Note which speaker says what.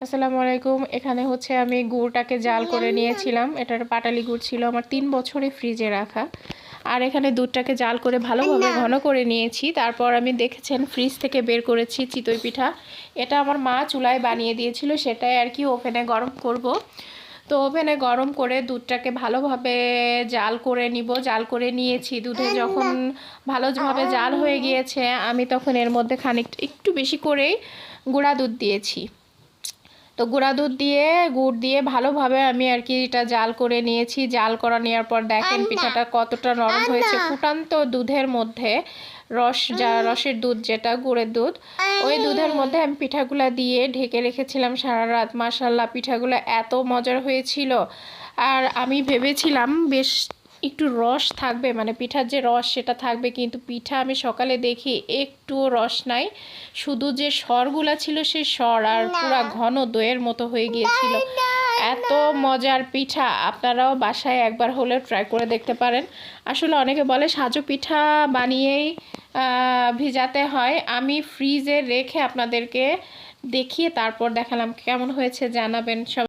Speaker 1: আসসালামু আলাইকুম। এখানে হচ্ছে আমি গুড়টাকে জাল করে নিয়েছিলাম। এটার পাটালি গুড় ছিল আমার 3 বছরে ফ্রিজে রাখা। আর এখানে দুধটাকে জাল করে ভালোভাবে ঘন করে নিয়েছি। তারপর আমি দেখেছেন ফ্রিজ থেকে বের করেছি চিতই পিঠা। এটা আমার মা চুলায় বানিয়ে দিয়েছিল, সেটাই আর কি ওভেনে গরম করব। তো ওভেনে গরম করে দুধটাকে ভালোভাবে জাল করে নিব। জাল করে নিয়েছি। দুধে যখন ভালোভাবে জাল হয়ে গিয়েছে আমি তখন এর মধ্যে খানিকটা একটু বেশি করেই গুঁড়া দুধ দিয়েছি। তো গুঁড়া দুধ দিয়ে গুড় দিয়ে ভালোভাবে আমি আর কি এটা জাল করে নিয়েছি। জাল করা নেওয়ার পর দেখেন পিঠাটা কতটা নরম হয়েছে। ফুটান্ত দুধের মধ্যে রসের দুধ, যেটা গুড়ের দুধ, ওই দুধের মধ্যে আমি পিঠাগুলা দিয়ে ঢেকে রেখেছিলাম সারা রাত। মাশাল্লাহ, পিঠাগুলো এত মজার হয়েছিল। আর আমি ভেবেছিলাম বেশ একটু রস থাকবে, মানে পিঠার যে রস সেটা থাকবে, কিন্তু পিঠা আমি সকালে দেখি একটুও রস নাই। শুধু যে সরগুলা ছিল সেই সর, আর পুরা ঘন দইয়ের মতো হয়ে গিয়েছিল। এত মজার পিঠা, আপনারাও বাসায় একবার হলেও ট্রাই করে দেখতে পারেন। আসলে অনেকে বলে সাজু পিঠা বানিয়েই ভিজাতে হয়। আমি ফ্রিজে রেখে আপনাদেরকে দেখিয়ে তারপর দেখালাম। কেমন হয়েছে জানাবেন সব।